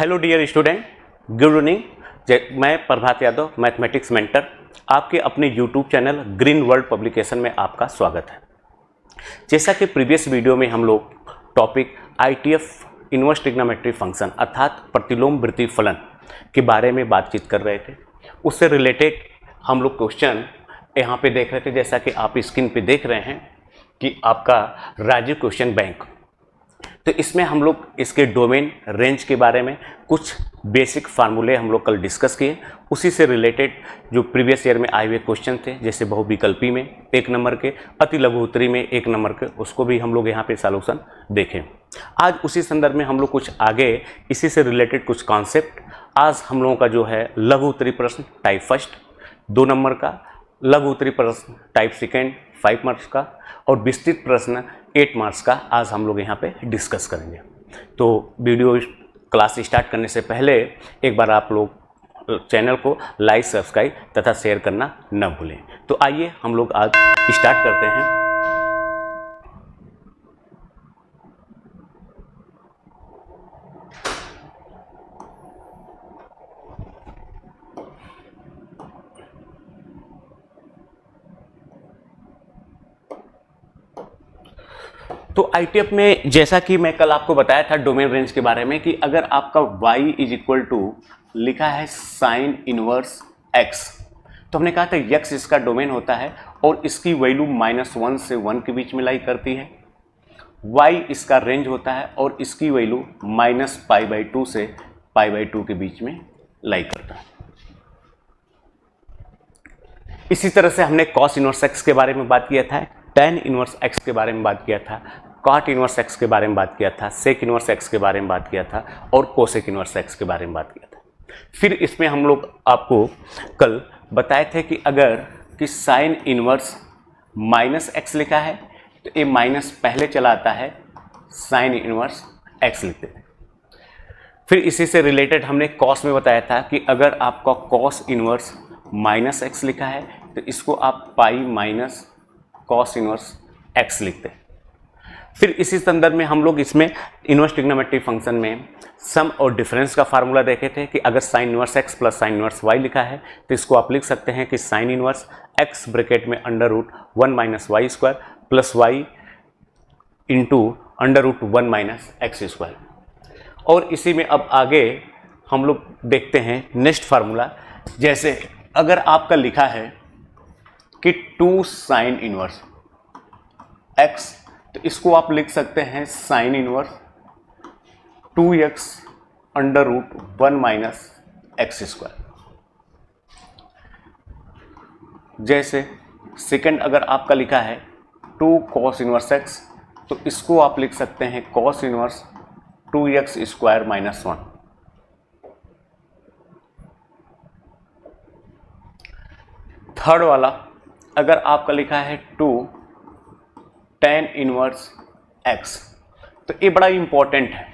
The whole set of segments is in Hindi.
Hello dear student, good evening. मैं प्रभात यादव, मैथमेटिक्स मेंटर, आपके अपने YouTube channel green world publication में आपका स्वागत है। जैसा कि प्रीवियस वीडियो में हम लोग topic ITF inverse trigonometry function अर्थात प्रतिलोम वृत्तीय फलन के बारे में बातचीत कर रहे थे। उससे रिलेटेड हम लोग क्वेश्चन यहाँ पे देख रहे थे, जैसा कि आप स्क्रीन पे देख रहे हैं कि आपका राजीव क्वेश्चन बैंक। तो इसमें हम लोग इसके डोमेन रेंज के बारे में कुछ बेसिक फार्मूले हम लोग कल डिस्कस किए। उसी से रिलेटेड जो प्रीवियस ईयर में आए हुए क्वेश्चन थे, जैसे बहुविकल्पी में 1 नंबर के, अति लघु उत्तरी में 1 नंबर के, उसको भी हम लोग यहाँ पे सॉल्यूशन देखें। आज उसी संदर्भ में हम लोग कुछ आगे इसी से रिलेटेड कुछ कॉन्सेप्ट, आज हम लोगों का जो है लघु उत्तरी प्रश्न टाइप फर्स्ट 2 नंबर का, लघु उत्तरी प्रश्न टाइप सेकेंड 5 मार्क्स का और विस्तृत प्रश्न 8 मार्क्स का आज हम लोग यहाँ पे डिस्कस करेंगे। तो वीडियो क्लास स्टार्ट करने से पहले एक बार आप लोग चैनल को लाइक, सब्सक्राइब तथा शेयर करना न भूलें। तो आइए हम लोग आज स्टार्ट करते हैं। तो आईटीएफ में जैसा कि मैं कल आपको बताया था डोमेन रेंज के बारे में कि अगर आपका y इज इक्वल टू लिखा है साइन इनवर्स x, तो हमने कहा था x इसका डोमेन होता है और इसकी वैल्यू -1 से 1 के बीच में लाई करती है। y इसका रेंज होता है और इसकी वैल्यू -π/2 से π/2 के बीच में लाई करता है। इसी तरह से हमने cos इनवर्स x के बारे में बात किया था, tan इनवर्स x के बारे में बात किया था, cot इनवर्स x के बारे में बात किया था, sec इनवर्स x के बारे में बात किया था और cosec इनवर्स x के बारे में बात किया था। फिर इसमें हम लोग आपको कल बताए थे कि अगर कि sin इनवर्स -x लिखा है तो ये माइनस पहले चला आता है, sin इनवर्स x लिखते थे। फिर इसी से रिलेटेड हमने cos में बताया था कि अगर आपका cos इनवर्स -x लिखा है तो इसको आप pi minus cos inverse x लिखते हैं। फिर इसी संदर्भ में हम लोग इसमें इनवर्स ट्रिग्नोमेट्री फंक्शन में सम और डिफरेंस का फार्मूला देखे थे कि अगर sign inverse x plus sine inverse y लिखा है तो इसको आप लिख सकते हैं कि साइन इनवर्स x ब्रैकेट में √1 - y² plus y into √1 - x²। और इसी में अब आगे हम लोग देखते हैं नेक्स्ट फार्मूला। जैसे अगर आपका लिखा है कि 2 साइन इनवर्स x, तो इसको आप लिख सकते हैं साइन इनवर्स 2x √1 - x²। जैसे सेकंड अगर आपका लिखा है 2 cos इनवर्स x, तो इसको आप लिख सकते हैं cos इनवर्स 2x² - 1। थर्ड वाला अगर आपका लिखा है 2 tan इनवर्स x, तो ये बड़ा इंपॉर्टेंट है।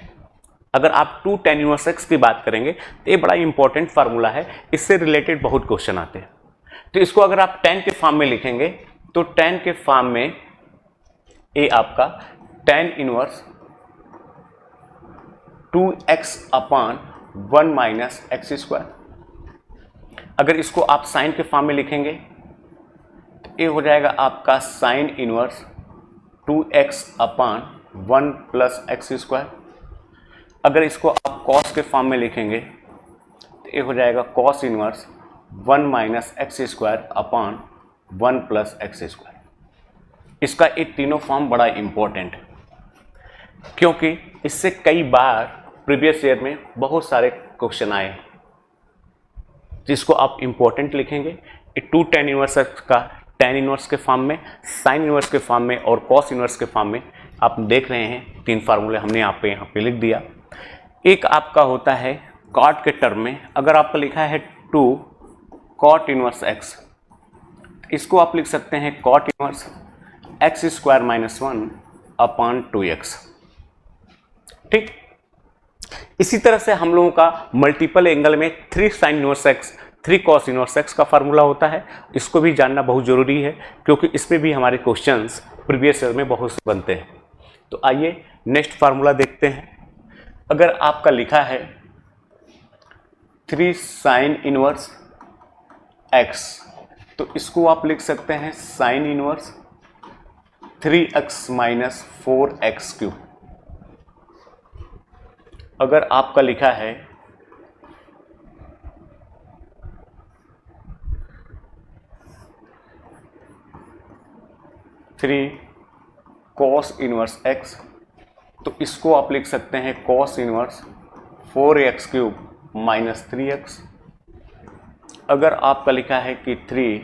अगर आप 2 tan इनवर्स x की बात करेंगे तो ये बड़ा इंपॉर्टेंट फार्मूला है, इससे रिलेटेड बहुत क्वेश्चन आते हैं। तो इसको अगर आप tan के फॉर्म में लिखेंगे तो tan के फॉर्म में ये आपका tan इनवर्स 2x/1 - x²। अगर इसको आप साइन के फॉर्म में लिखेंगे तो ये हो जाएगा आपका साइन इनवर्स 2x/1 + x²। अगर इसको आप cos के फॉर्म में लिखेंगे तो ये हो जाएगा cos इनवर्स 1 - x²/1 + x²। इसका ये तीनों फॉर्म बड़ा इंपॉर्टेंट है, क्योंकि इससे कई बार प्रीवियस ईयर में बहुत सारे क्वेश्चन आए हैं, जिसको आप इंपॉर्टेंट लिखेंगे। 2 tan इनवर्स का tan इनवर्स के फॉर्म में, साइन इनवर्स के फॉर्म में और cos इनवर्स के फॉर्म में आप देख रहे हैं। 3 फार्मूले हमने यहाँ पे लिख दिया। एक आपका होता है cot के टर्म में, अगर आपका लिखा है 2 cot इनवर्स x, इसको आप लिख सकते हैं cot इनवर्स x² - 1/2x। ठीक, इसी तरह से हम लोगों का मल्टीपल एंगल में 3 sign inverse x 3 cos inverse x का फार्मूला होता है। इसको भी जानना बहुत जरूरी है, क्योंकि इसमें भी हमारे क्वेश्चंस प्रीवियस ईयर में बहुत से बनते हैं। तो आइए नेक्स्ट फार्मूला देखते हैं। अगर आपका लिखा है 3 साइन इनवर्स x, तो इसको आप लिख सकते हैं sine inverse 3x minus 4x cube. अगर आपका लिखा है 3 कॉस इनवर्स x, तो इसको आप लिख सकते हैं cos inverse 4x cube minus 3x। अगर आपका लिखा है कि 3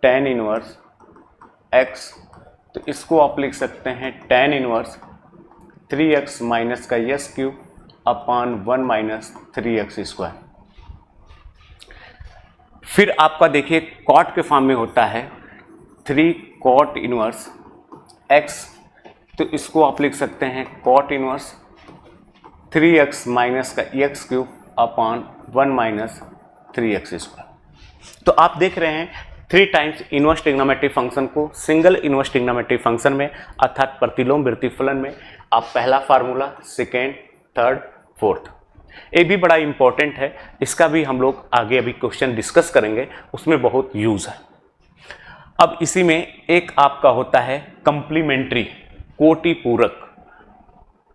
tan इनवर्स x, तो इसको आप लिख सकते हैं tan इनवर्स 3x माइनस का yes cube upon 1 minus 3x square. फिर आपका देखिए कॉट के फॉर्म में होता है 3 कॉट इनवर्स x, तो इसको आप लिख सकते हैं कॉट इनवर्स 3x माइनस का x cube upon 1 minus 3x square. तो आप देख रहे हैं 3 टाइम्स इनवर्स ट्रिग्नोमेट्रिक फंक्शन को सिंगल इनवर्स ट्रिग्नोमेट्रिक फंक्शन में अर्थात प्रतिलोम प्रतिफलन में आप पहला फार्मूला, सेकेंड, थर्ड, फोर्थ, ये भी बड़ा इंपॉर्टेंट है, इसका भी हम लोग आगे अभी क्वेश्चन डिस्कस करेंगे, उसमें बहुत यूज है। अब इसी में एक आपका होता है कंप्लीमेंट्री कोटि पूरक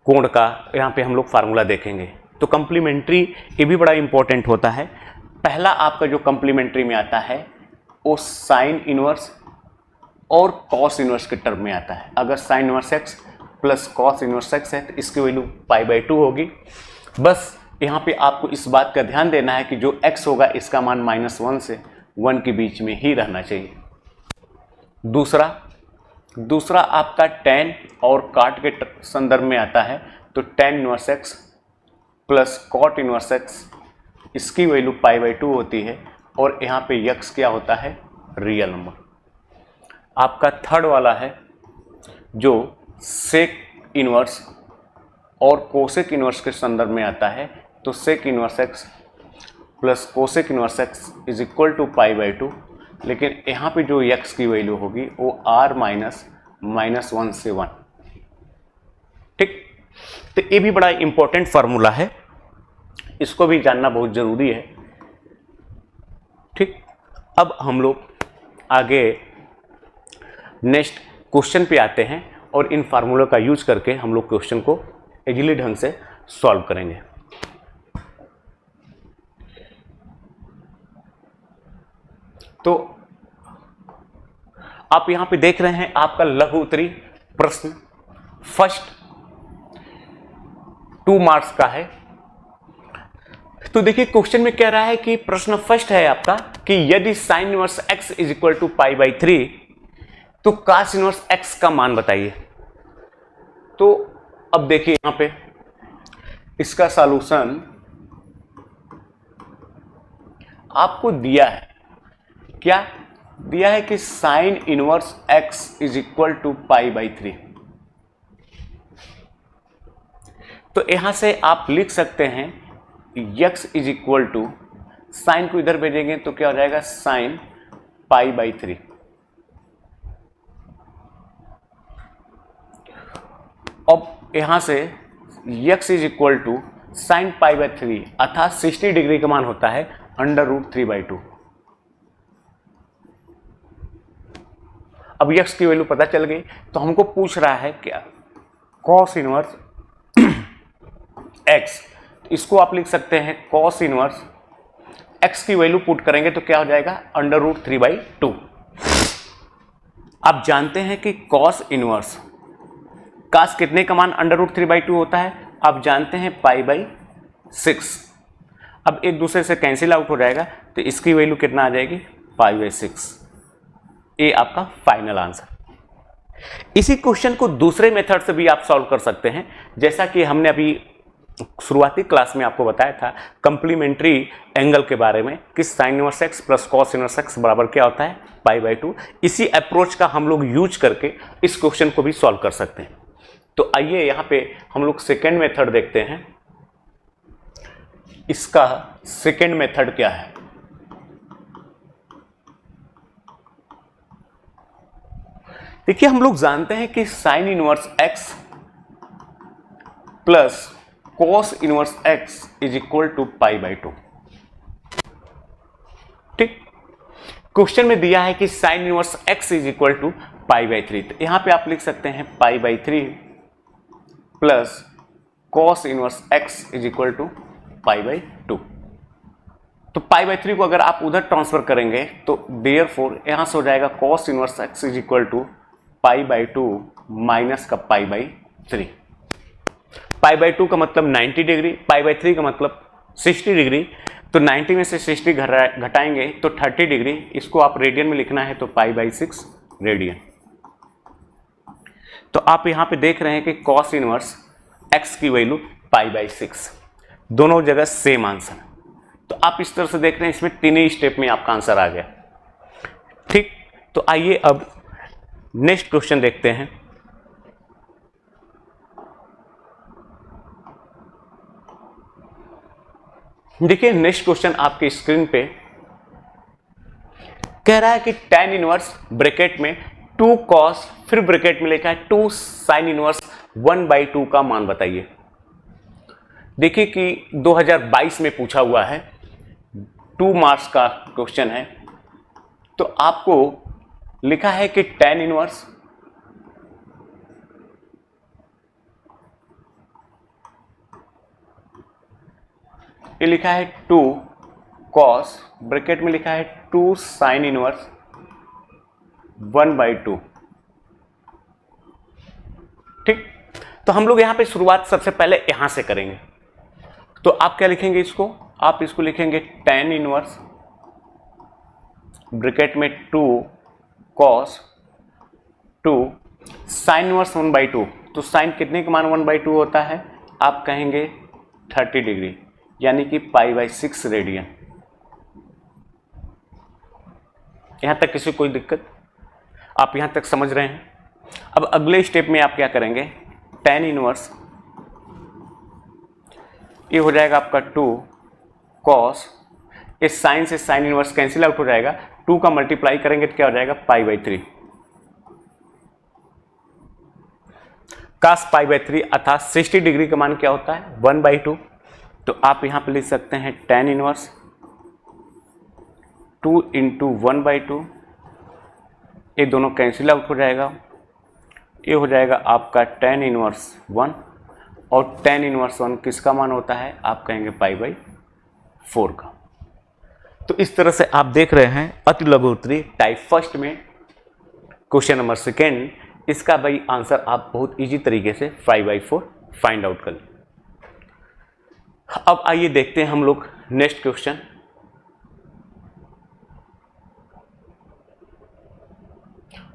कोण का, यहाँ पे हम लोग फार्मूला देखेंगे। तो कंप्लीमेंट्री ये भी बड़ा इंपॉर्टेंट होता है। पहला आपका जो कंप्लीमेंट्री में आता है वो साइन इनवर्स और कॉस इनवर्स के टर्म में आता है। अगर sine inverse x plus cos inverse x है तो इसकी वैल्यू π/2 होगी। बस यहाँ पे आपको इस बात का ध्यान देना है कि जो x होगा इसका मान -1 से 1 के बीच में ही रहना चाहिए। दूसरा आपका tan और काट के संदर्भ में आता है, तो tan inverse x plus cot inverse x, इसकी वैल्यू π/2 होती है और यहाँ पे x क्या होता है, रियल नंबर। आपका थर्ड वाला है जो सेक इनवर्स और कोसेक इनवर्स के संदर्भ में आता है, तो sec inverse x plus cosec inverse x is equal to π/2, लेकिन यहाँ पे जो x की वैल्यू होगी वो r माइनस -1 से 1। ठीक, तो ये भी बड़ा इंपॉर्टेंट फार्मूला है, इसको भी जानना बहुत जरूरी है। ठीक, अब हम लोग आगे नेक्स्ट क्वेश्चन पे आते हैं और इन फार्मूलों का यूज करके हम लोग क्वेश्चन को इजीली ढंग से सॉल्व करेंगे। तो आप यहां पे देख रहे हैं आपका लघु उत्तरी प्रश्न फर्स्ट 2 मार्क्स का है। तो देखिए क्वेश्चन में कह रहा है कि प्रश्न फर्स्ट है आपका कि यदि sine inverse x is equal to π/3 तो cos इनवर्स x का मान बताइए। तो अब देखिए यहां पे इसका सॉल्यूशन आपको दिया है, क्या दिया है कि sine inverse x is equal to π/3। तो यहां से आप लिख सकते हैं x is equal to, sine को इधर भेजेंगे तो क्या हो जाएगा, साइन π/3। अब यहां से x is equal to sine π/3 अर्थात 60 डिग्री का मान होता है √3/2। अब x की वैल्यू पता चल गई, तो हमको पूछ रहा है क्या कॉस इनवर्स x, इसको आप लिख सकते हैं कॉस इनवर्स x की वैल्यू पुट करेंगे तो क्या हो जाएगा, √3/2। आप जानते हैं कि कॉस इनवर्स कास कितने का मान √3/2 होता है, आप जानते हैं π/6। अब एक दूसरे से कैंसिल आउट हो जाएगा तो इसकी वैल्यू कितना आ जाएगी, π/6। ये आपका फाइनल आंसर। इसी क्वेश्चन को दूसरे मेथड से भी आप सॉल्व कर सकते हैं, जैसा कि हमने अभी शुरुआती क्लास में आपको बताया था कंप्लीमेंट्री एंगल के बारे में कि sine inverse x plus cos inverse x बराबर क्या होता है, π/2। इसी अप्रोच का हम लोग यूज करके इस क्वेश्चन को भी सॉल्व कर सकते हैं। तो आइए यहाँ पे हम लोग सेकेंड मेथड देखते हैं। इसका सेकेंड मेथड क्या है, देखिए हम लोग जानते हैं कि sine inverse x plus cos inverse x is equal to pi by 2। ठीक, क्वेश्चन में दिया है कि sine inverse x is equal to pi by 3, तो यहां पे आप लिख सकते हैं pi by 3 plus cos inverse x is equal to pi by 2। तो पाई बाई 3 को अगर आप उधर ट्रांसफर करेंगे तो देयरफॉर यहां से हो जाएगा cos inverse x is equal to pi by 2 minus का पाई बाई 3। पाई बाई 2 का मतलब 90 डिग्री, पाई बाई 3 का मतलब 60 डिग्री। तो 90 में से 60 घटाएंगे तो 30 डिग्री। इसको आप रेडियन में लिखना है तो पाई बाई 6 रेडियन। तो आप यहां पे देख रहे हैं कि cos इनवर्स x की वैल्यू पाई बाई 6, दोनों जगह सेम आंसर। तो आप इस तरह से देख रहे हैं, इसमें तीन ही स्टेप में आपका आंसर आ गया। ठीक, तो आइए अब नेक्स्ट क्वेश्चन देखते हैं। देखिए नेक्स्ट क्वेश्चन आपके स्क्रीन पे कह रहा है कि tan इनवर्स ब्रैकेट में 2 cos, फिर ब्रैकेट में लिखा है 2 sin इनवर्स 1/2 का मान बताइए। देखिए कि 2022 में पूछा हुआ है, 2 मार्क्स का क्वेश्चन है। तो आपको लिखा है कि tan इनवर्स ये लिखा है 2 cos, ब्रैकेट में लिखा है 2 sin इनवर्स 1/2। ठीक, तो हम लोग यहां पे शुरुआत सबसे पहले यहां से करेंगे। तो आप क्या लिखेंगे इसको, आप इसको लिखेंगे tan इनवर्स ब्रैकेट में 2 cos 2 sin इनवर्स 1/2। तो साइन कितने का मान 1/2 होता है, आप कहेंगे 30 डिग्री, यानी कि पाई बाई 6 रेडियन। यहां तक किसी कोई दिक्कत, आप यहां तक समझ रहे हैं। अब अगले स्टेप में आप क्या करेंगे, tan इनवर्स ये हो जाएगा आपका 2 cos, इस साइन से साइन इनवर्स कैंसिल आउट हो जाएगा, 2 का मल्टीप्लाई करेंगे तो क्या हो जाएगा पाई बाई 3। cos पाई बाई 3 अर्थात 60 डिग्री का मान क्या होता है 1/2। तो आप यहां पे लिख सकते हैं tan इनवर्स 2 इंटू 1/2, ये दोनों कैंसिल आउट हो जाएगा, ये हो जाएगा आपका tan इनवर्स 1, और tan इनवर्स 1 किसका मान होता है, आप कहेंगे पाई बाई 4 का। तो इस तरह से आप देख रहे हैं अति लघुत्तरी टाइप फर्स्ट में क्वेश्चन नंबर सेकेंड, इसका भाई आंसर आप बहुत इजी तरीके से 5/4 फाइंड आउट कर लें। अब आइए देखते हैं हम लोग नेक्स्ट क्वेश्चन।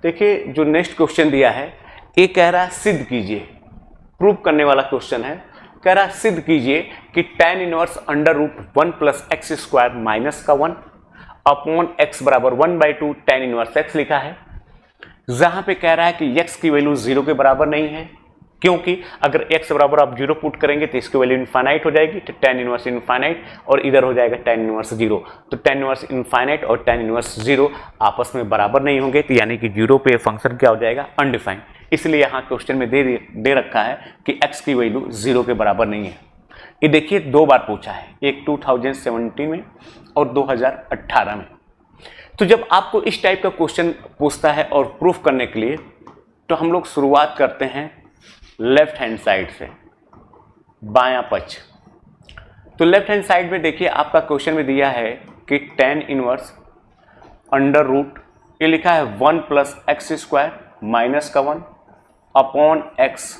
देखिए जो नेक्स्ट क्वेश्चन दिया है ये कह रहा है सिद्ध कीजिए, प्रूव करने वाला क्वेश्चन है। कह रहा है सिद्ध कीजिए कि tan inverse under root 1 plus x square minus का 1 अपॉन x बराबर 1/2 tan इनवर्स x लिखा है। जहां पे कह रहा है कि x की वैल्यू 0 के बराबर नहीं है, क्योंकि अगर x बराबर आप 0 पुट करेंगे तो इसकी वैल्यू इनफाइनाइट हो जाएगी, तो tan इनवर्स इनफाइनाइट, और इधर हो जाएगा tan इनवर्स 0। तो tan इनवर्स इनफाइनाइट और tan इनवर्स 0 आपस में बराबर नहीं होंगे, तो यानी कि 0 पे फंक्शन क्या हो जाएगा अनडिफाइंड। इसलिए यहाँ क्वेश्चन में दे रखा है कि x की वैल्यू 0 के बराबर नहीं है। ये देखिए 2 बार पूछा है, एक 2017 में और 2018 में। तो जब आपको इस टाइप का क्वेश्चन पूछता है और प्रूफ करने के लिए, तो हम लोग शुरुआत करते हैं लेफ्ट हैंड साइड से, बायां पक्ष। तो लेफ्ट हैंड साइड में देखिए आपका क्वेश्चन में दिया है कि tan इनवर्स अंडर रूट ये लिखा है 1 प्लस एक्स स्क्वायर माइनस का 1 अपॉन x।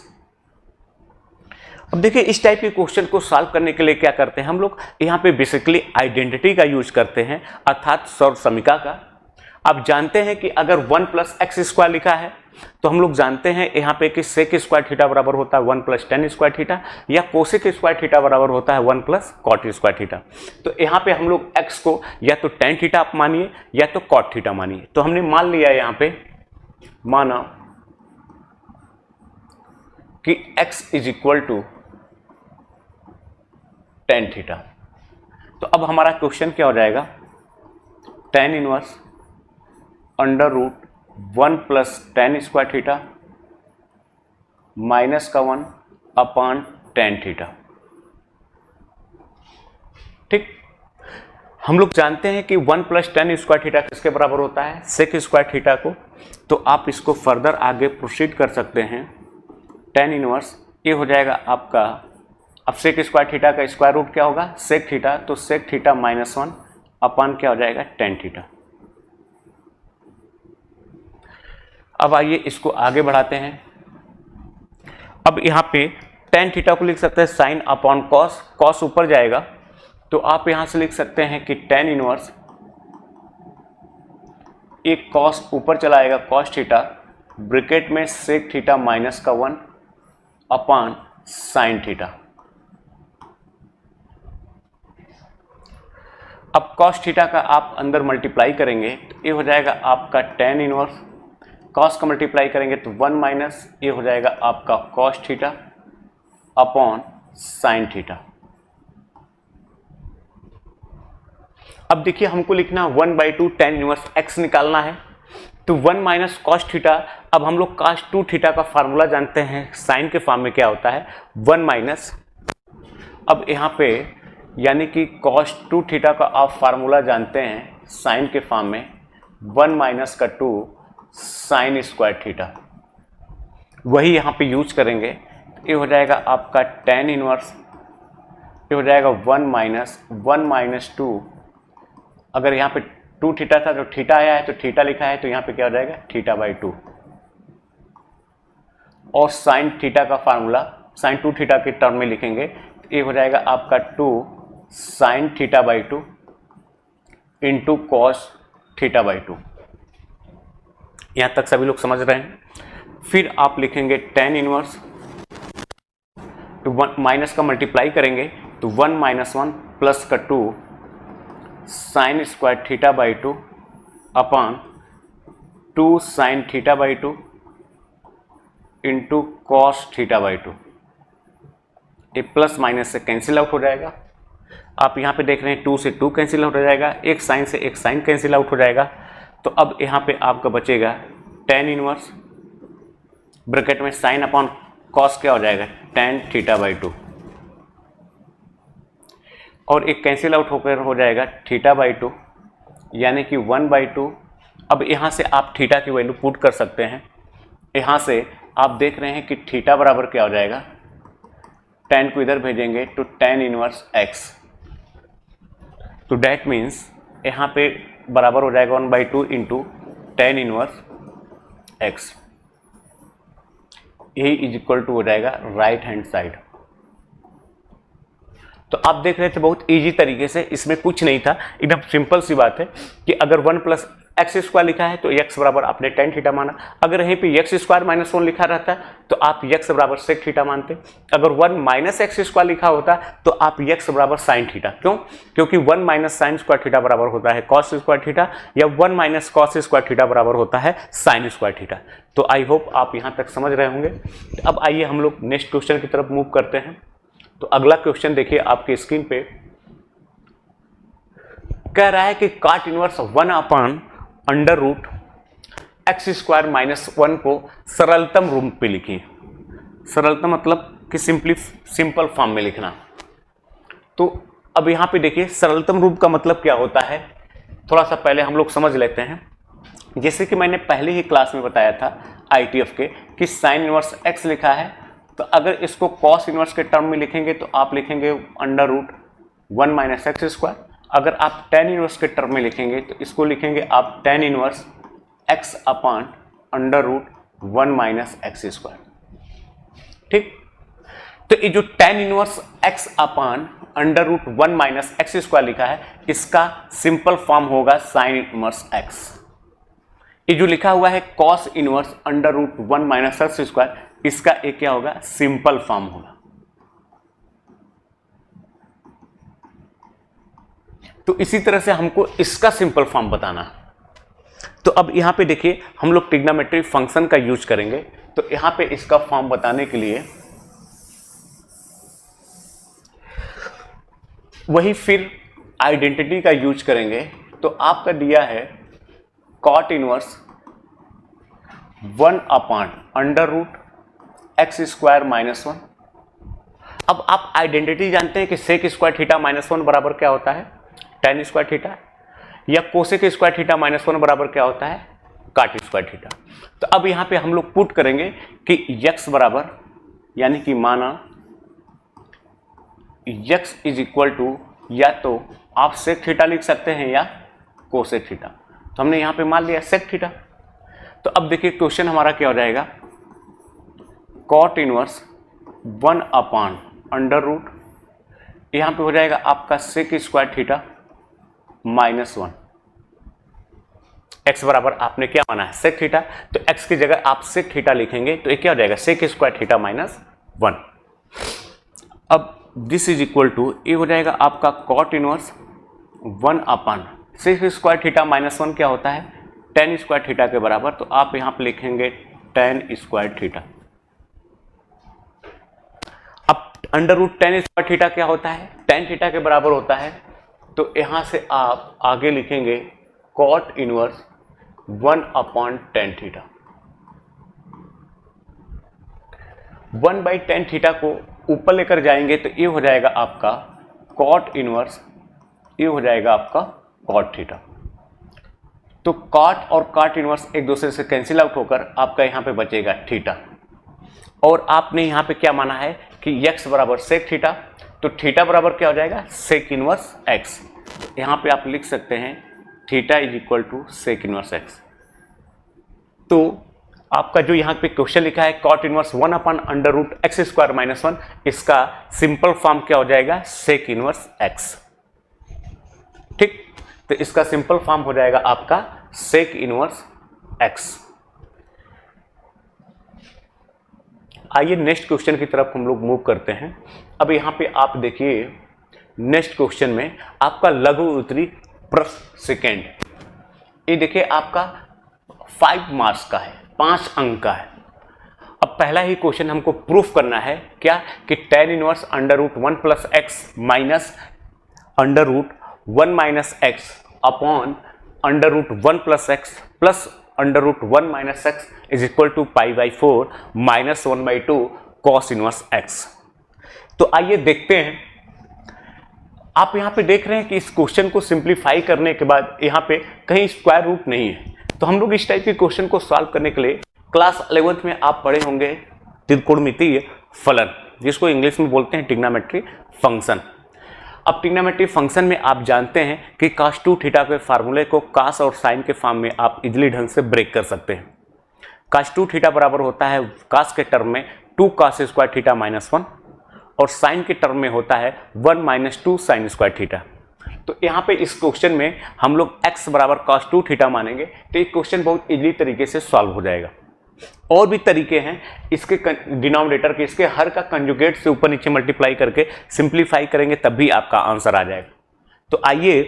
अब देखिए इस टाइप के क्वेश्चन को सॉल्व करने के लिए क्या करते हैं हम लोग, यहाँ पे बेसिकली आइडेंटिटी का यूज करते हैं, अर्थात सर्वसमीका का। आप जानते हैं कि अगर 1 प्लस एक्स स्क्वायर लिखा है तो हम लोग जानते हैं यहाँ पे कि सेक स्क्वायर थीटा बराबर होता है 1 प्लस टेन स्क्वायर थीटा, या कोसेक स्क्वायर थीटा बराबर होता है 1 प्लस कॉट स्क्वायर थीटा। तो यहाँ पे हम लोग x को या तो टेन थीटा आप मानिए या तो कॉट थीटा मानिए। तो हमने मान लिया यहाँ पे, माना कि x is equal to tan theta. तो अब हमारा क्वेश्चन क्या हो जाएगा, tan inverse under root 1 plus tan square theta minus का 1 अपॉन टेन थीटा। ठीक, हम लोग जानते हैं कि 1 + tan स्क्वायर थीटा किसके बराबर होता है, सेक स्क्वायर थीटा को। तो आप इसको फर्दर आगे प्रोसीड कर सकते हैं। tan इनवर्स ये हो जाएगा आपका, अब सेक स्क्वायर थीटा का स्क्वायर रूट क्या होगा, सेक थीटा, तो सेक थीटा -1 अपान क्या हो जाएगा, tan थीटा। अब आइए इसको आगे बढ़ाते हैं। अब यहाँ पे tan थीटा को लिख सकते हैं साइन अपॉन कॉस, कॉस ऊपर जाएगा तो आप यहां से लिख सकते हैं कि tan इनवर्स एक कॉस ऊपर चला आएगा कॉस थीटा, ब्रैकेट में sec theta -1 upon sine theta. अब कॉस थीटा का आप अंदर मल्टीप्लाई करेंगे तो ये हो जाएगा आपका tan इनवर्स, कॉस का मल्टीप्लाई करेंगे तो 1 माइनस ये हो जाएगा आपका cos theta upon sine theta. अब देखिए हमको लिखना 1/2 tan इनवर्स x निकालना है, तो 1 माइनस कॉस थीटा। अब हम लोग cos 2 थीटा का फार्मूला जानते हैं, साइन के फॉर्म में क्या होता है 1 माइनस, अब यहाँ पे यानी कि cos 2 थीटा का आप फार्मूला जानते हैं साइन के फॉर्म में 1 माइनस का 2 साइन स्क्वायर थीटा, वही यहाँ पे यूज करेंगे। ये हो जाएगा आपका tan इनवर्स, ये हो जाएगा 1 माइनस 2, अगर यहाँ पे 2 थीटा था तो थीटा आया है तो थीटा लिखा है तो यहाँ पे क्या हो जाएगा θ/2, और साइन थीटा का फार्मूला साइन 2 थीटा के टर्म में लिखेंगे तो ये हो जाएगा आपका 2 साइन θ/2 इंटू कॉस θ/2। यहाँ तक सभी लोग समझ रहे हैं। फिर आप लिखेंगे tan इनवर्स, तो 1 माइनस का मल्टीप्लाई करेंगे तो 1 - 1 प्लस का 2 साइन स्क्वायर θ/2 अपान 2 साइन θ/2 इंटू कॉस θ/2। ये प्लस माइनस से कैंसिल आउट हो जाएगा। आप यहाँ पे देख रहे हैं 2 से 2 कैंसिल आउट हो जाएगा, एक साइन से एक साइन कैंसिल आउट हो जाएगा। तो अब यहाँ पे आपका बचेगा tan इनवर्स, ब्रैकेट में साइन अपॉन कॉस क्या हो जाएगा tan θ/2, और एक कैंसिल आउट होकर हो जाएगा θ/2 यानी कि 1/2। अब यहाँ से आप थीटा की वैल्यू पुट कर सकते हैं। यहाँ से आप देख रहे हैं कि थीटा बराबर क्या हो जाएगा, tan को इधर भेजेंगे तो tan इनवर्स x, तो डैट मीन्स यहाँ पे बराबर हो जाएगा 1/2 इंटू tan इनवर्स x, यही इज इक्वल टू हो जाएगा राइट हैंड साइड। तो आप देख रहे थे बहुत इजी तरीके से, इसमें कुछ नहीं था, एकदम सिंपल सी बात है कि अगर 1 + x² लिखा है तो x बराबर आपने tan थीटा माना, अगर यहीं पे x² - 1 लिखा रहता तो आप x बराबर सेक थीटा मानते, अगर 1 - x² लिखा होता तो आप x बराबर साइन थीटा। क्यों? क्योंकि 1 माइनस साइन स्क्वायर थीटा बराबर होता है कॉस स्क्वायर थीटा, या 1 माइनस कॉस स्क्वायर थीटा बराबर होता है साइन स्क्वायर थीटा। तो आई होप आप यहाँ तक समझ रहे होंगे। अब आइए हम लोग नेक्स्ट क्वेश्चन की तरफ मूव करते हैं। तो अगला क्वेश्चन देखिए आपके स्क्रीन पे, कह रहा है कि cot इनवर्स 1/√x² - 1 को सरलतम रूप पे लिखिए। सरलतम मतलब कि सिंपल फॉर्म में लिखना। तो अब यहां पे देखिए सरलतम रूप का मतलब क्या होता है, थोड़ा सा पहले हम लोग समझ लेते हैं। जैसे कि मैंने पहले ही क्लास में बताया था ITF के कि साइन इनवर्स x लिखा है, तो अगर इसको कॉस इनवर्स के टर्म में लिखेंगे तो आप लिखेंगे √1 - x²। अगर आप tan इनवर्स के टर्म में लिखेंगे तो इसको लिखेंगे आप tan इनवर्स x अपान √1 - x²। ठीक, तो ये जो tan इनवर्स x अपान √1 - x² लिखा है, इसका सिंपल फॉर्म होगा साइन इनवर्स x। ये जो लिखा हुआ है cos इनवर्स √1 - x², इसका एक क्या होगा, सिंपल फॉर्म होगा। तो इसी तरह से हमको इसका सिंपल फॉर्म बताना है। तो अब यहां पे देखिए हम लोग ट्रिग्नोमेट्री फंक्शन का यूज करेंगे। तो यहां पे इसका फॉर्म बताने के लिए वही फिर आइडेंटिटी का यूज करेंगे। तो आपका दिया है cot इनवर्स 1/√x² - 1, अब आप आइडेंटिटी जानते हैं कि सेक स्क्वायर थीटा माइनस 1 बराबर क्या होता है, टेन स्क्वायर थीटा, या कोसेक स्क्वायर थीटा माइनस 1 बराबर क्या होता है, काट स्क्वायर थीटा। तो अब यहां पे हम लोग पुट करेंगे कि x बराबर, यानी कि माना x इज इक्वल टू, या तो आप सेक थीटा लिख सकते हैं या कोसेक थीटा। तो हमने यहां पे मान लिया सेक थीटा। तो अब देखिए क्वेश्चन हमारा क्या हो जाएगा, cot inverse 1 upon under root, यहां पे हो जाएगा आपका sec square theta minus 1। X बराबर आपने क्या माना है, सेक थीटा, तो एक्स की जगह आप सेक थीटा लिखेंगे तो ये क्या हो जाएगा, सेक स्क्वायर थीटा माइनस 1। अब दिस इज इक्वल टू, ये हो जाएगा आपका cot inverse 1 upon sec square theta minus 1 क्या होता है, टेन स्क्वायर थीटा के बराबर। तो आप यहां पे लिखेंगे टेन स्क्वायर थीटा। अब under root tan square theta क्या होता है, टेन थीटा के बराबर होता है। तो यहां से आप आगे लिखेंगे cot inverse 1 upon tan theta. 1 by tan theta को ऊपर लेकर जाएंगे तो ये हो जाएगा आपका कॉट इनवर्स, ये हो जाएगा आपका कॉट थीटा। तो कॉट और कॉट इनवर्स एक दूसरे से कैंसिल आउट होकर आपका यहां पे बचेगा थीटा। और आपने यहां पे क्या माना है कि x बराबर सेक थीटा, तो थीटा बराबर क्या हो जाएगा, सेक इनवर्स x। यहां पे आप लिख सकते हैं theta is equal to sec inverse x। तो आपका जो यहां पे क्वेश्चन लिखा है cot inverse 1 upon under root x square minus 1, इसका सिंपल फॉर्म क्या हो जाएगा, सेक इनवर्स x। ठीक, तो इसका सिंपल फॉर्म हो जाएगा आपका सेक इनवर्स x। आइए नेक्स्ट क्वेश्चन की तरफ हम लोग मूव करते हैं। अब यहां पे आप देखिए नेक्स्ट क्वेश्चन में आपका लघु उत्तरी प्रश्न सेकेंड, ये देखिए आपका 5 मार्क्स का है, 5 अंक का है। अब पहला ही क्वेश्चन हमको प्रूफ करना है क्या, कि tan inverse under root 1 plus x minus under root 1 minus x upon under root 1 plus x plus under root 1 minus x is equal to pi by 4 minus 1 by 2 cos inverse x. तो आइए देखते हैं। आप यहां पे देख रहे हैं कि इस क्वेश्चन को सिंप्लीफाई करने के बाद यहां पे कहीं स्क्वायर रूट नहीं है। तो हम लोग इस टाइप के क्वेश्चन को सॉल्व करने के लिए क्लास 11th में आप पढ़े होंगे त्रिकोणमितीय फलन, जिसको इंग्लिश में बोलते हैं ट्रिग्नोमेट्री फंक्शन। अब ट्रिग्नोमेट्री फंक्शन में आप जानते हैं कि cos 2 थीटा के फार्मूले को cos और sin के फॉर्म में आप इजिली ढंग से ब्रेक कर सकते हैं। cos 2 थीटा बराबर होता है cos के टर्म में 2 cos स्क्वायर थीटा माइनस 1, और sin के टर्म में होता है 1 माइनस 2 sin स्क्वायर थीटा। तो यहाँ पे इस क्वेश्चन में हम लोग x बराबर cos 2 थीटा मानेंगे तो ये क्वेश्चन बहुत इजीली तरीके से सॉल्व हो जाएगा। और भी तरीके हैं इसके डिनोमिनेटर के, इसके हर का कंजुगेट से ऊपर नीचे मल्टीप्लाई करके सिंप्लीफाई करेंगे तब भी आपका आंसर आ जाएगा। तो आइए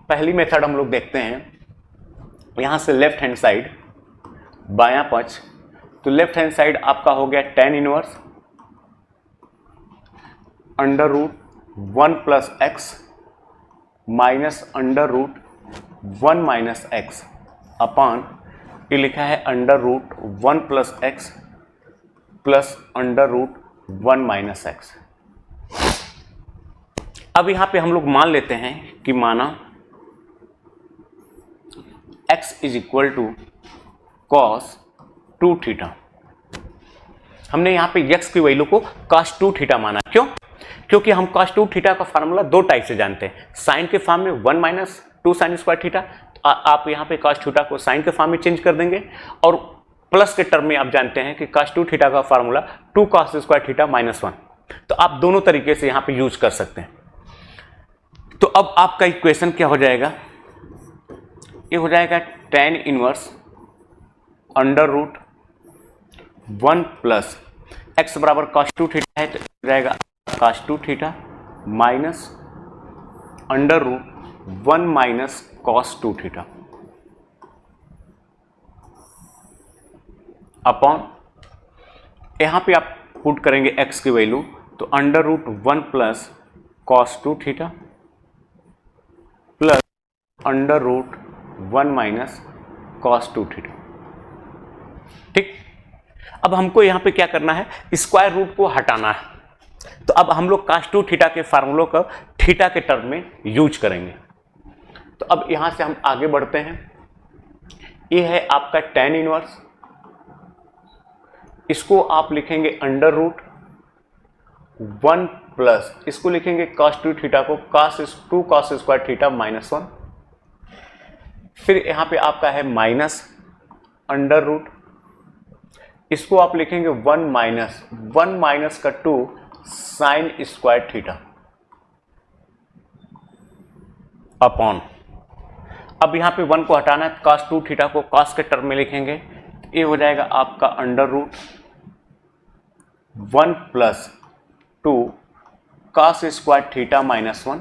पहली मेथड हम लोग देखते हैं। यहाँ से लेफ्ट हैंड साइड बायां पक्ष, तो लेफ्ट हैंड साइड आपका हो गया tan inverse under root 1 plus x minus under root 1 minus x upon, ये लिखा है under root 1 plus x plus under root 1 minus x. अब यहां पे हम लोग मान लेते हैं कि माना x is equal to cos 2 theta. हमने यहां पे x की वैल्यू को cos 2 थीटा माना, क्यों? क्योंकि हम cos 2 थीटा का फार्मूला दो टाइप से जानते हैं, साइन के फॉर्म में 1 माइनस 2 साइन स्क्वायर थीटा, आप यहाँ पे cos थीटा को साइन के फॉर्म में चेंज कर देंगे, और प्लस के टर्म में आप जानते हैं कि cos 2 थीटा का formula 2 cos square theta minus 1। तो आप दोनों तरीके से यहाँ पे यूज कर सकते हैं। तो अब आपका इक्वेशन क्या हो जाएगा, ये हो जाएगा tan inverse under root 1 plus x बराबर cos 2 थीटा है, तो हो जाएगा cos 2 theta minus under root 1 minus cos 2 theta upon, यहां पे आप पुट करेंगे x की वैल्यू, तो under root 1 plus cos 2 theta plus under root 1 minus cos 2 theta. ठीक, अब हमको यहां पे क्या करना है, स्क्वायर रूट को हटाना है। तो अब हम लोग cos 2 थीटा के फार्मूलों को थीटा के टर्म में यूज करेंगे। तो अब यहां से हम आगे बढ़ते हैं। ये है आपका tan इनवर्स, इसको आप लिखेंगे अंडर रूट 1 प्लस, इसको लिखेंगे cos 2 थीटा को cos 2 cos स्क्वायर थीटा -1। फिर यहां पे आपका है माइनस अंडर रूट, इसको आप लिखेंगे 1 माइनस का 2 साइन स्क्वायर थीटा अपॉन, अब यहां पे 1 को हटाना है, cos 2 थीटा को cos के टर्म में लिखेंगे, ये हो जाएगा आपका under root 1 plus 2 cos square theta -1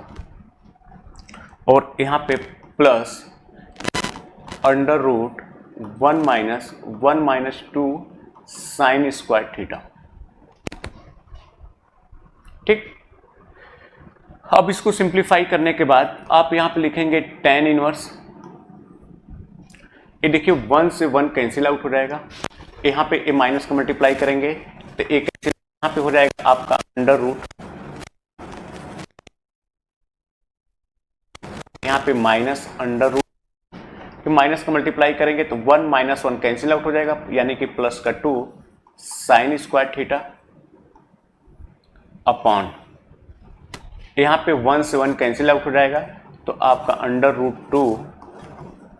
और यहां पे plus under root 1 minus 2 sine square theta. ठीक, अब इसको सिंप्लीफाई करने के बाद आप यहां पे लिखेंगे tan इनवर्स, ये देखिए 1 से 1 कैंसिल आउट हो जाएगा, यहाँ पे ए माइनस को मल्टीप्लाई करेंगे तो ए कैंसिल, यहाँ पे हो जाएगा आपका अंडर रूट, यहाँ पे माइनस अंडर रूट, फिर माइनस को मल्टीप्लाई करेंगे तो 1 माइनस 1 कैंसिल आउट हो जाएगा, यानी कि प्लस का 2 साइन स्क्वायर थीटा अपॉन, यहाँ पे 1 से 1 कैंसिल आउट हो जाएगा तो आपका under root 2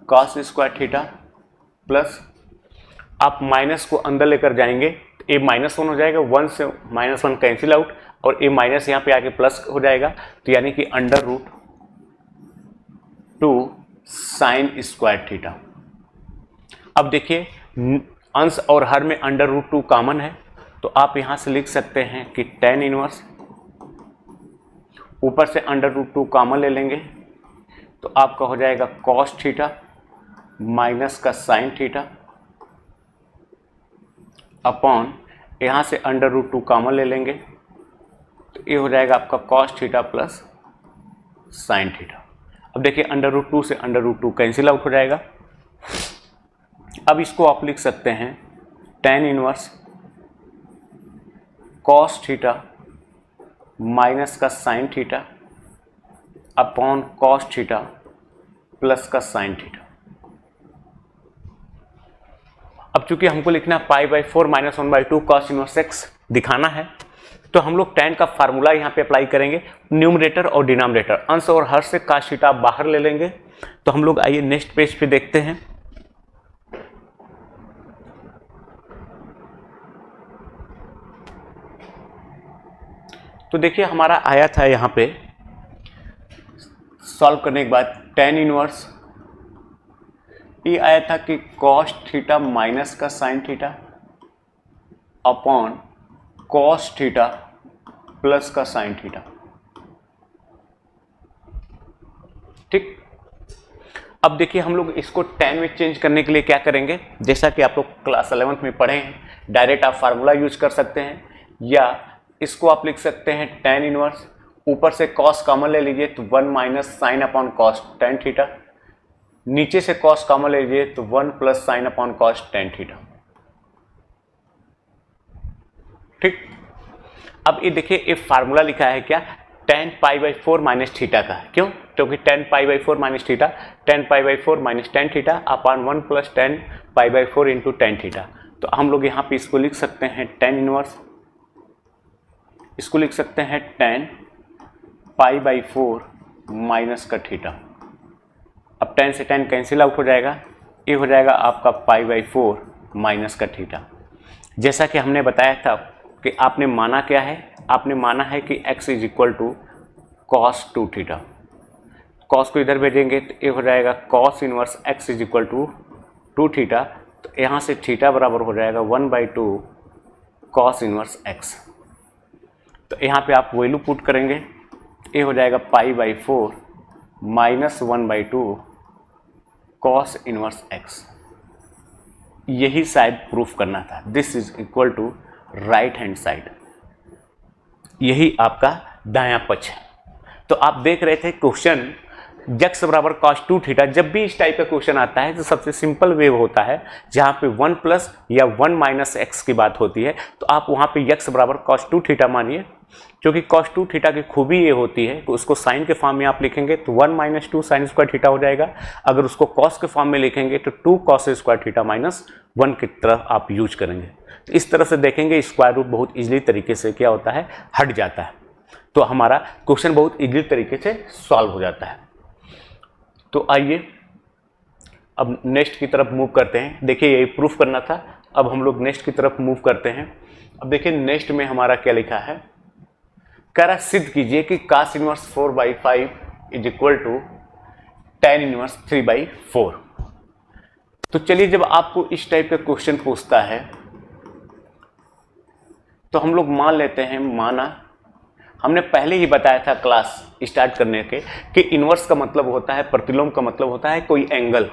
cos square theta plus, आप माइनस को अंदर लेकर जाएंगे तो ए -1 हो जाएगा, 1 से -1 कैंसिल आउट और ए माइनस यहाँ पे आके प्लस हो जाएगा, तो यानी कि under root 2 sine square theta. अब देखिए अंश और हर में अंडर रूट 2 कॉमन है, तो आप यहाँ से लिख सकते हैं कि tan इनवर्स, ऊपर से अंडर रूट 2 कॉमन ले लेंगे तो आपका हो जाएगा cos थीटा माइनस का साइन थीटा अपॉन, यहाँ से अंडर रूट 2 कॉमन ले लेंगे तो ये हो जाएगा आपका cos theta plus sign theta. अब देखिए अंडर रूट 2 से अंडर रूट 2 कैंसिल आउट हो जाएगा। अब इसको आप लिख सकते हैं tan inverse cos theta minus का sine theta upon cos theta plus का साइन थीटा। अब चूंकि हमको लिखना π/4 - 1/2 cos इनवर्स x दिखाना है, तो हम लोग tan का फार्मूला यहाँ पे अप्लाई करेंगे, न्यूमरेटर और डिनोमिनेटर, अंश और हर से cos थीटा बाहर ले लेंगे। तो हम लोग आइए नेक्स्ट पेज पे देखते हैं। तो देखिए हमारा आया था यहाँ पे सॉल्व करने के बाद tan इनवर्स, ये आया था कि cos थीटा माइनस का sine theta upon cos theta plus का साइन थीटा। ठीक, अब देखिए हम लोग इसको tan में चेंज करने के लिए क्या करेंगे, जैसा कि आप लोग क्लास 11th में पढ़े हैं, डायरेक्ट आप फार्मूला यूज कर सकते हैं, या इसको आप लिख सकते हैं tan इनवर्स, ऊपर से cos कॉमन ले लीजिए तो 1 minus sine upon cos tan theta, नीचे से cos कॉमन ले लीजिए तो 1 plus sine upon cos tan theta. ठीक, अब ये देखिए ये फार्मूला लिखा है क्या, tan π/4 माइनस थीटा का, क्यों, क्योंकि tan π/4 minus theta, tan π/4 minus tan theta upon 1 plus tan π/4 into tan theta. तो हम लोग यहाँ पे इसको लिख सकते हैं tan इनवर्स, इसको लिख सकते हैं tan π/4 माइनस का थीटा। अब tan से tan कैंसिल आउट हो जाएगा, ये हो जाएगा आपका π/4 माइनस का थीटा। जैसा कि हमने बताया था कि आपने माना क्या है, आपने माना है कि x is equal to cos 2 theta, cos को इधर भेजेंगे तो ये हो जाएगा cos inverse x is equal to 2 theta, तो यहाँ से थीटा बराबर हो जाएगा 1/2 cos इनवर्स x। तो यहाँ पे आप वैल्यू पुट करेंगे, ये हो जाएगा π/4 माइनस 1/2 cos इनवर्स x। यही शायद प्रूफ करना था, this is equal to right hand side, यही आपका दायां पक्ष है। तो आप देख रहे थे क्वेश्चन x बराबर cos 2 थीटा, जब भी इस टाइप का क्वेश्चन आता है तो सबसे सिंपल वे होता है जहां पे 1 प्लस या 1 माइनस x की बात होती है, तो आप वहां पे x बराबर cos 2 थीटा मानिए, क्योंकि cos 2 थीटा की खूबी ये होती है कि उसको साइन के फॉर्म में आप लिखेंगे तो 1 माइनस 2 साइन स्क्वायर थीटा हो जाएगा। अगर उसको कॉस के फॉर्म में लिखेंगे तो 2 कॉस स्क्वायर थीटा माइनस 1 की तरह आप यूज करेंगे। तो इस तरह से देखेंगे स्क्वायर रूट बहुत इजीली तरीके से क्या होता है, हट जाता है। तो हमारा क्वेश्चन बहुत इजीली तरीके से सॉल्व हो जाता है। तो आइए अब नेक्स्ट की तरफ मूव करते हैं। देखिए यही प्रूफ करना था, अब हम लोग नेक्स्ट की तरफ मूव करते हैं। अब देखिए नेक्स्ट में हमारा क्या लिखा है, कह रहा सिद्ध कीजिए कि cos inverse 4/5 is equal to tan inverse 3/4। तो चलिए जब आपको इस टाइप का क्वेश्चन पूछता है तो हम लोग मान लेते हैं, माना हमने पहले ही बताया था क्लास स्टार्ट करने के कि इनवर्स का मतलब होता है, प्रतिलोम का मतलब होता है कोई एंगल।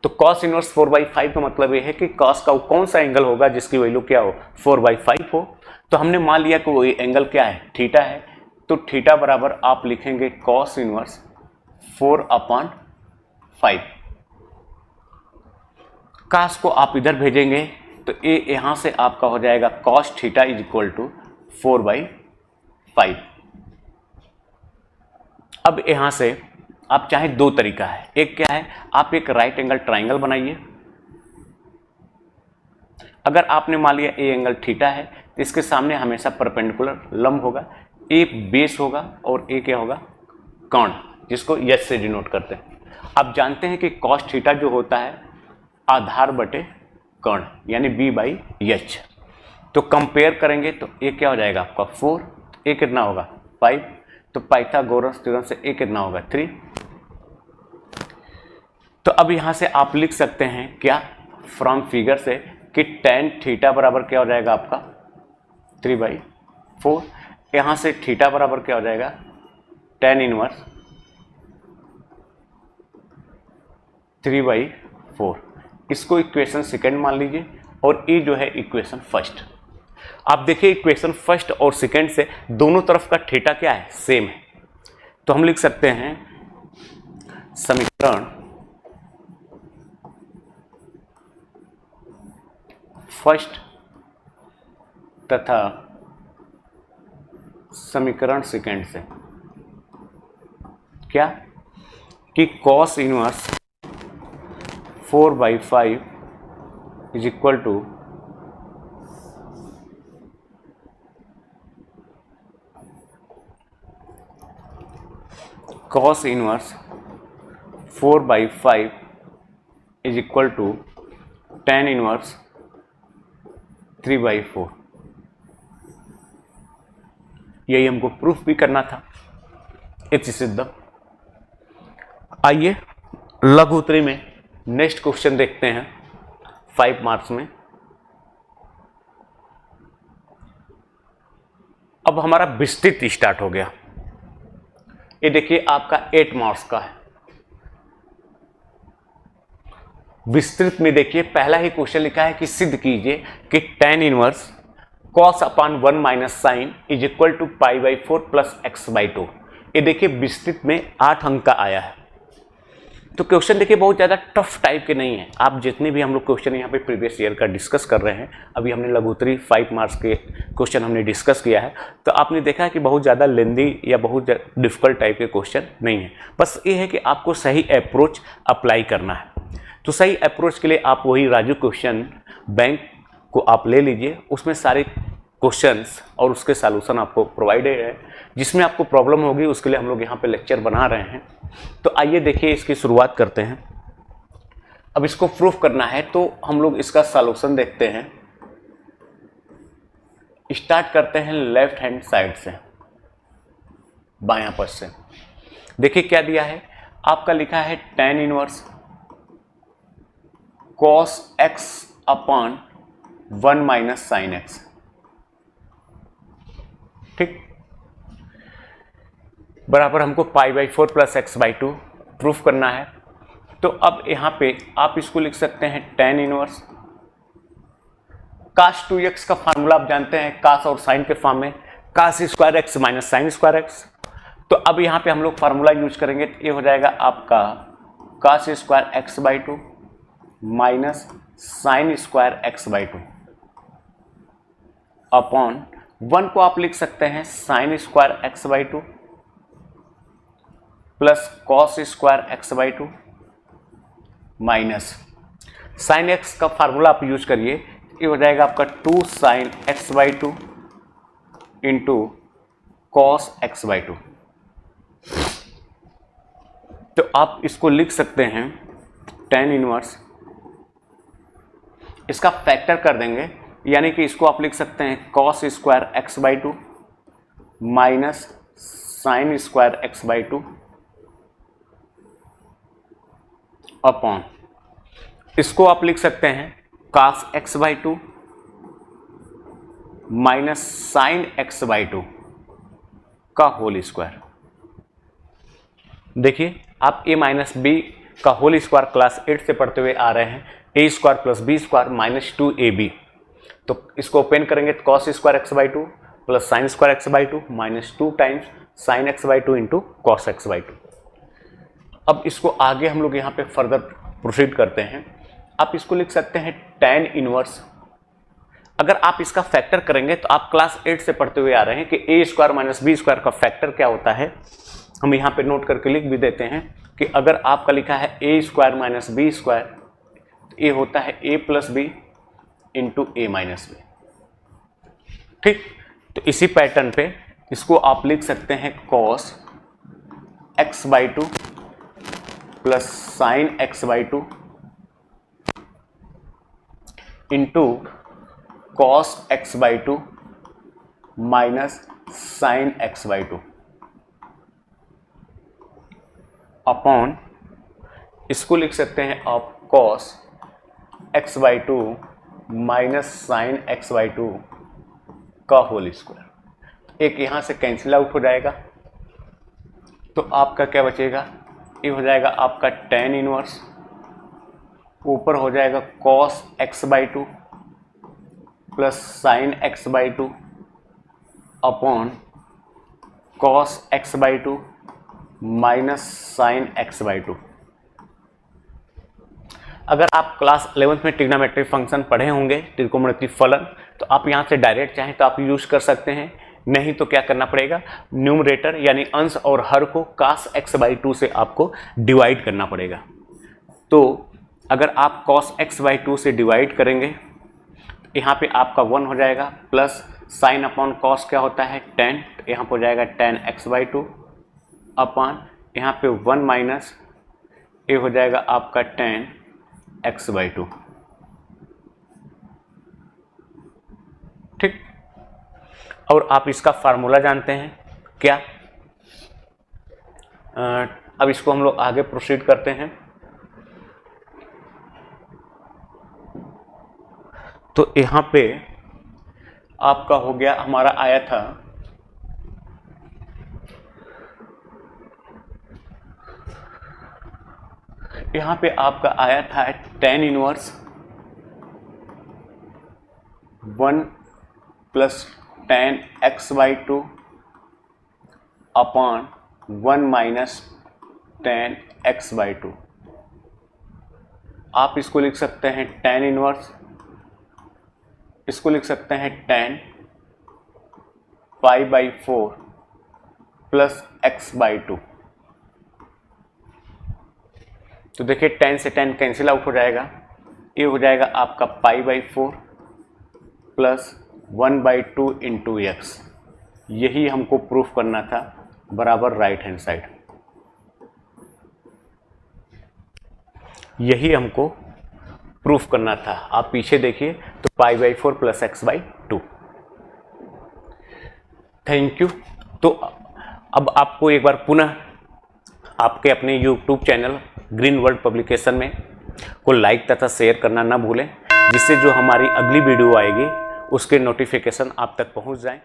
तो cos इनवर्स 4/5 का मतलब ये है कि cos का कौन सा एंगल होगा जिसकी वैल्यू क्या हो, 4/5 हो। तो हमने मान लिया कि वो एंगल क्या है, थीटा है। तो थीटा बराबर आप लिखेंगे cos इनवर्स 4/5। cos को आप इधर भेजेंगे तो ये यहां से आपका हो जाएगा cos theta is equal to 4/5। अब यहां से आप चाहे दो तरीका है, एक क्या है, आप एक राइट एंगल ट्राइंगल बनाइए। अगर आपने मान लिया ए एंगल थीटा है तो इसके सामने हमेशा परपेंडिकुलर लंब होगा, ए बेस होगा और ए क्या होगा, कर्ण, जिसको एच से डिनोट करते हैं। आप जानते हैं कि कॉस थीटा जो होता है आधार बटे कर्ण यानी b/h। तो कंपेयर करेंगे तो ए क्या हो जाएगा आपका 4, ए कितना होगा 5, तो पाइथागोरस थ्योरम से ए कितना होगा 3। तो अब यहां से आप लिख सकते हैं क्या, फ्रॉम फिगर से, कि tan थीटा बराबर क्या हो जाएगा आपका 3/4। यहां से थीटा बराबर क्या हो जाएगा tan इनवर्स 3/4। इसको इक्वेशन सेकंड मान लीजिए और ये जो है इक्वेशन फर्स्ट। आप देखिए इक्वेशन फर्स्ट और सेकंड से दोनों तरफ का थीटा क्या है, सेम है। तो हम लिख सकते हैं समीकरण फर्स्ट तथा समीकरण सेकंड से क्या, कि cos inverse 4/5 is equal to cos inverse 4/5 is equal to tan inverse 3/4। यही हमको प्रूफ भी करना था, इति सिद्धम। आइए लघु उत्तरी में नेक्स्ट क्वेश्चन देखते हैं 5 मार्क्स में। अब हमारा विस्तृत स्टार्ट हो गया। ये देखिए आपका 8 मार्क्स का है। विस्तृत में देखिए पहला ही क्वेश्चन लिखा है कि सिद्ध कीजिए कि tan inverse cos upon 1 minus sine is equal to π/4 plus x/2। ये देखिए विस्तृत में 8 अंक का आया है। तो क्वेश्चन देखिए बहुत ज़्यादा टफ टाइप के नहीं है। आप जितने भी हम लोग क्वेश्चन यहाँ पे प्रीवियस ईयर का डिस्कस कर रहे हैं, अभी हमने लघुत्तरी 5 मार्क्स के क्वेश्चन हमने डिस्कस किया है, तो आपने देखा है कि बहुत ज़्यादा लेंदी या बहुत डिफिकल्ट टाइप के क्वेश्चन नहीं है। बस ये है कि आपको सही अप्रोच अप्लाई करना है। तो सही अप्रोच के लिए आप वही राजू क्वेश्चन बैंक को आप ले लीजिए, उसमें सारे क्वेश्चंस और उसके सॉल्यूशन आपको प्रोवाइडेड है। जिसमें आपको प्रॉब्लम होगी उसके लिए हम लोग यहाँ पे लेक्चर बना रहे हैं। तो आइए देखिए इसकी शुरुआत करते हैं। अब इसको प्रूफ करना है तो हम लोग इसका सॉल्यूशन देखते हैं। स्टार्ट करते हैं लेफ्ट हैंड साइड से, बायां पक्ष से। देखिए क्या दिया है आपका, लिखा है tan inverse cos x upon 1 minus sine x। ठीक, बराबर हमको π/4 प्लस x/2 प्रूफ करना है। तो अब यहां पे आप इसको लिख सकते हैं tan इनवर्स cos 2x का फार्मूला आप जानते हैं, cos और साइन के फॉर्म में, cos square x minus sine square x। तो अब यहां पे हम लोग फार्मूला यूज करेंगे तो ये हो जाएगा आपका cos square x/2 minus sine square x/2 upon 1 को आप लिख सकते हैं sign square x by two plus cos square x by two minus sine x का फार्मूला आप यूज करिए, ये हो जाएगा आपका 2 sign x by two into cos x by to. तो आप इसको लिख सकते हैं tan इनवर्स, इसका फैक्टर कर देंगे, यानी कि इसको आप लिख सकते हैं cos square x by two minus sine square x by two upon, इसको आप लिख सकते हैं cos x by two minus sine x by two का होल स्क्वायर। देखिए आप a माइनस बी का होल स्क्वायर क्लास 8 से पढ़ते हुए आ रहे हैं, a square plus b square minus 2ab। तो इसको ओपन करेंगे तो cos square x by two plus sine square x by two minus 2 times sign x by two into cos x by to. अब इसको आगे हम लोग यहाँ पे फर्दर प्रोसीड करते हैं। आप इसको लिख सकते हैं tan इनवर्स, अगर आप इसका फैक्टर करेंगे तो आप क्लास 8 से पढ़ते हुए आ रहे हैं कि ए स्क्वायर माइनस बी स्क्वायर का फैक्टर क्या होता है। हम यहाँ पे नोट करके लिख भी देते हैं कि अगर आपका लिखा है ए स्क्वायर माइनस बी स्क्वायर, तो ये होता है ए प्लस बी इंटू ए माइनस बी। ठीक, तो इसी पैटर्न पे इसको आप लिख सकते हैं cos x by two plus sign x by two into cos x by two minus sine x by two upon, इसको लिख सकते हैं आप cos x by two minus sine x by two का होल स्क्वायर। एक यहाँ से कैंसिल आउट हो जाएगा, तो आपका क्या बचेगा, ये हो जाएगा आपका tan इनवर्स, ऊपर हो जाएगा cos x by two plus sign x by two upon cos x by two minus sine x by to. अगर आप क्लास 11th में ट्रिग्नोमेट्री फंक्शन पढ़े होंगे, त्रिकोणमितीय फलन, तो आप यहाँ से डायरेक्ट चाहें तो आप यूज कर सकते हैं, नहीं तो क्या करना पड़ेगा, न्यूमरेटर यानी अंश और हर को cos x बाई टू से आपको डिवाइड करना पड़ेगा। तो अगर आप cos x बाई टू से डिवाइड करेंगे, यहाँ पे आपका 1 हो जाएगा प्लस साइन अपॉन कॉस क्या होता है tan, यहाँ पर हो जाएगा tan x by two upon यहाँ पे 1 माइनस ये हो जाएगा आपका tan x बाई टू। ठीक, और आप इसका फार्मूला जानते हैं क्या। अब इसको हम लोग आगे प्रोसीड करते हैं। तो यहाँ पे आपका हो गया, हमारा आया था यहाँ पे आपका आया था tan inverse 1 plus tan x by two upon 1 minus tan x by two. आप इसको लिख सकते हैं tan इनवर्स, इसको लिख सकते हैं tan pi by 4 plus x by two. तो देखिए tan से tan कैंसिल आउट हो जाएगा, ये हो जाएगा आपका पाई by 4 plus 1 by two into x. यही हमको प्रूफ करना था बराबर राइट हैंड साइड, यही हमको प्रूफ करना था। आप पीछे देखिए तो पाई by 4 plus x by to. Thank you. तो अब आपको एक बार पुनः आपके अपने YouTube channel green world publication में को लाइक तथा शेयर करना ना भूलें, जिससे जो हमारी अगली वीडियो आएगी उसके नोटिफिकेशन आप तक पहुंच जाएं।